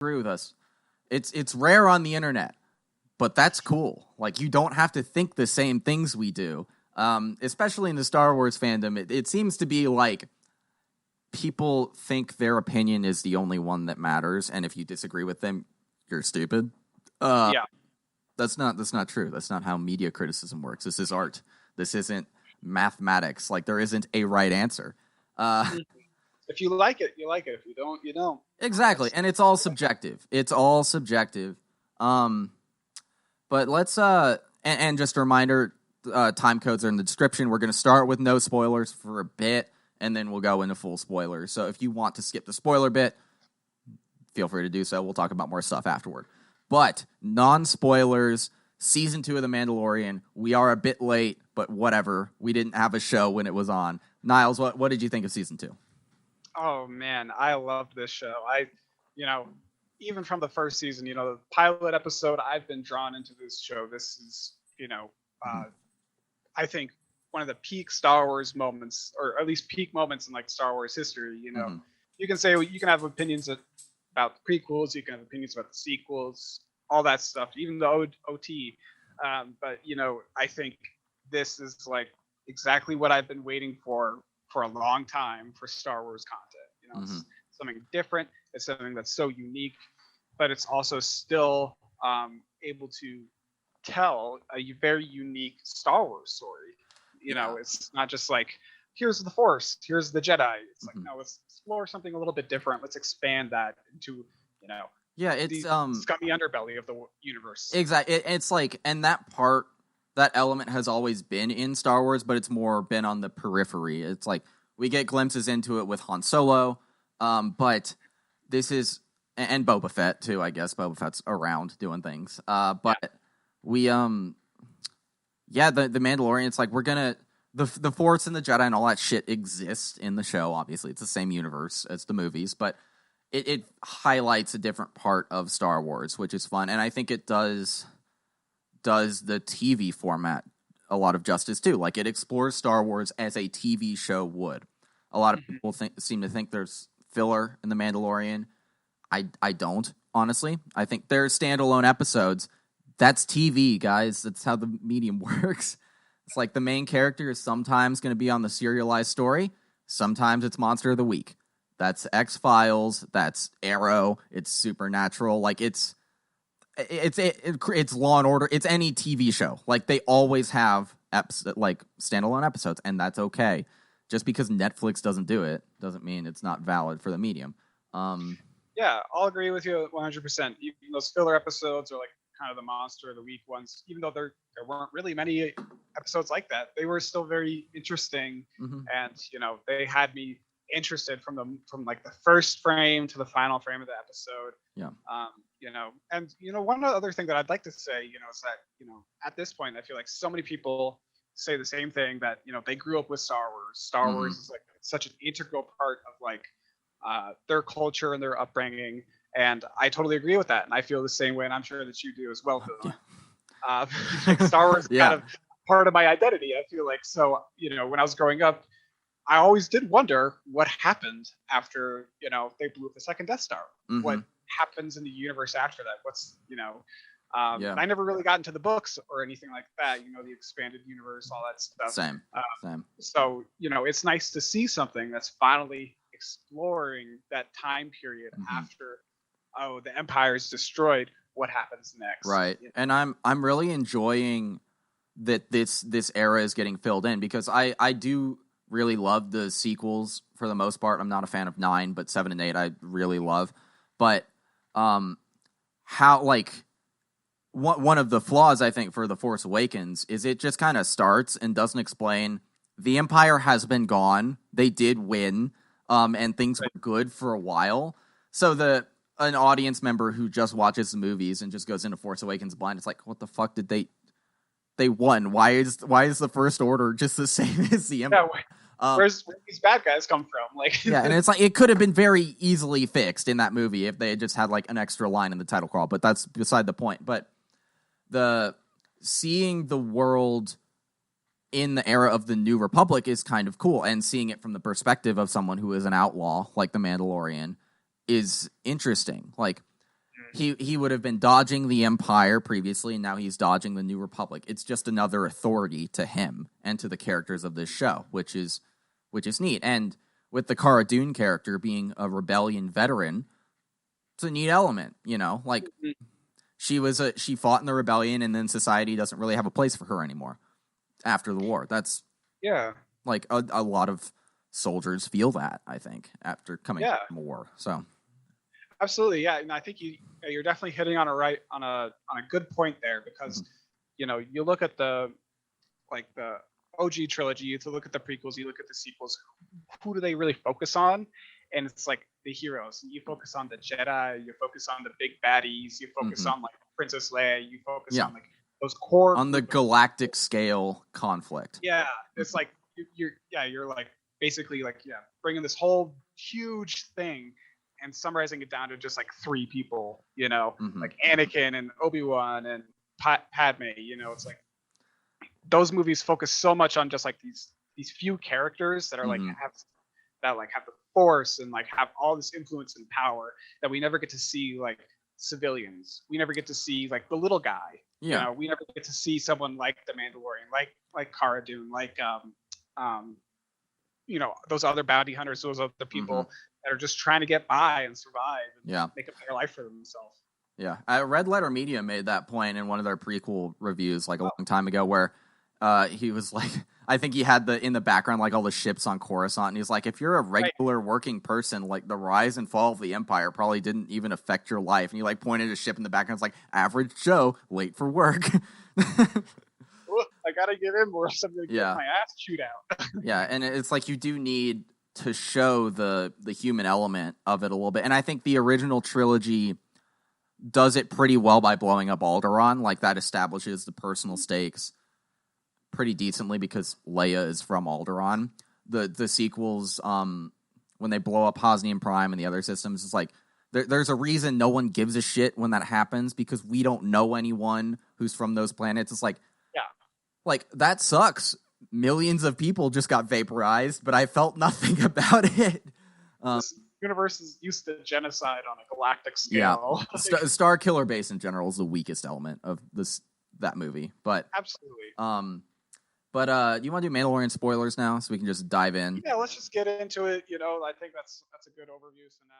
agree with us. It's rare on the internet, but that's cool. Like, you don't have to think the same things we do. Especially in the Star Wars fandom, it seems to be like people think their opinion is the only one that matters, and if you disagree with them, you're stupid. Yeah. That's not true. That's not how media criticism works. This is art. This isn't mathematics. Like, there isn't a right answer. If you like it, you like it. If you don't, you don't. Exactly, and it's all subjective. It's all subjective. But let's and just a reminder, time codes are in the description. We're going to start with no spoilers for a bit, and then we'll go into full spoilers. So if you want to skip the spoiler bit, feel free to do so. We'll talk about more stuff afterward. But non-spoilers, Season 2 of The Mandalorian. We are a bit late, but whatever. We didn't have a show when it was on. Niles, what did you think of Season 2? Oh, man, I loved this show. Even from the first season, the pilot episode, I've been drawn into this show. This is, I think one of the peak Star Wars moments, or at least peak moments in like Star Wars history. You can say you can have opinions about the prequels, you can have opinions about the sequels, all that stuff, even the OT. But I think this is like exactly what I've been waiting for a long time for Star Wars content. It's something different. It's something that's so unique, but it's also still able to tell a very unique Star Wars story. It's not just like, here's the Force, here's the Jedi. It's like, no, let's explore something a little bit different. Let's expand that into, it's the scummy underbelly of the universe. Exactly. It's like, and that element has always been in Star Wars, but it's more been on the periphery. It's like we get glimpses into it with Han Solo, but this is, and Boba Fett too. I guess Boba Fett's around doing things. But we, the Mandalorian. It's like we're gonna the Force and the Jedi and all that shit exist in the show. Obviously, it's the same universe as the movies, but it highlights a different part of Star Wars, which is fun, and I think it does the TV format a lot of justice too. Like, it explores Star Wars as a TV show would. A lot of people seem to think there's filler in The Mandalorian. I don't, honestly. I think there's standalone episodes. That's TV, guys. That's how the medium works. It's like the main character is sometimes going to be on the serialized story. Sometimes it's Monster of the Week. That's X-Files. That's Arrow. It's Supernatural. Like, it's Law and Order. It's any TV show. Like, they always have standalone episodes, and that's okay. Just because Netflix doesn't do it doesn't mean it's not valid for the medium. Yeah, I'll agree with you 100%. Even those filler episodes are like kind of the Monster of the Week ones. Even though there weren't really many episodes like that, they were still very interesting, and they had me interested from like the first frame to the final frame of the episode. Yeah. And one other thing that I'd like to say, is that at this point, I feel like so many people say the same thing, that they grew up with Star Wars. Star Wars is like such an integral part of like their culture and their upbringing, and I totally agree with that, and I feel the same way, and I'm sure that you do as well, Phil. Like, Star Wars is kind of part of my identity, I feel like. So when I was growing up, I always did wonder what happened after they blew up the second Death Star. What happens in the universe after that? What's and I never really got into the books or anything like that, the expanded universe, all that stuff. Same. So, it's nice to see something that's finally exploring that time period after, the Empire is destroyed. What happens next? Right. And I'm really enjoying that this era is getting filled in, because I do really love the sequels for the most part. I'm not a fan of 9, but 7 and 8 I really love. But how, like, one of the flaws, I think, for The Force Awakens is it just kind of starts and doesn't explain the Empire has been gone. They did win, and things were good for a while. So an audience member who just watches the movies and just goes into Force Awakens blind, it's like, what the fuck did they won? Why is the First Order just the same as the Empire? Where these bad guys come from? Like, and it's like, it could have been very easily fixed in that movie if they had just had like an extra line in the title crawl, but that's beside the point. But seeing the world in the era of the New Republic is kind of cool, and seeing it from the perspective of someone who is an outlaw like the Mandalorian is interesting. Like, he would have been dodging the Empire previously, and now he's dodging the New Republic. It's just another authority to him and to the characters of this show, which is neat. And with the Cara Dune character being a rebellion veteran, it's a neat element, like she fought in the rebellion, and then society doesn't really have a place for her anymore after the war. That's like a lot of soldiers feel that, I think, after coming from war. So absolutely, yeah, and I think you're definitely hitting on a good point there, because you look at the OG trilogy, you look at the prequels, you look at the sequels. Who do they really focus on? And it's like the heroes. You focus on the Jedi, you focus on the big baddies, you focus on like Princess Leia, you focus on like those core on the galactic scale conflict. Yeah, it's like you're like basically like bringing this whole huge thing and summarizing it down to just like 3 people, like Anakin and Obi-Wan and Padme. It's like those movies focus so much on just like these few characters that are like have the Force and like have all this influence and power, that we never get to see like civilians. We never get to see like the little guy. Yeah. We never get to see someone like the Mandalorian, like Cara Dune, like those other bounty hunters, those other people that are just trying to get by and survive and make a better life for themselves. Yeah. Red Letter Media made that point in one of their prequel reviews like a long time ago, where he was like, I think he had in the background like all the ships on Coruscant, and he's like, if you're a regular working person, like the rise and fall of the Empire probably didn't even affect your life. And he like pointed a ship in the background. It's like, average Joe, late for work. I gotta get in more something to get my ass chewed out. Yeah, and it's like you do need to show the human element of it a little bit. And I think the original trilogy does it pretty well by blowing up Alderaan. Like that establishes the personal stakes pretty decently, because Leia is from Alderaan. The sequels, when they blow up Hosnian Prime and the other systems, it's like there's a reason no one gives a shit when that happens, because we don't know anyone who's from those planets. It's like, like that sucks. Millions of people just got vaporized, but I felt nothing about it. This universe is used to genocide on a galactic scale. Yeah, Star Killer Base in general is the weakest element of that movie, but absolutely. But you want to do Mandalorian spoilers now, so we can just dive in? Yeah, let's just get into it. I think that's a good overview. So now.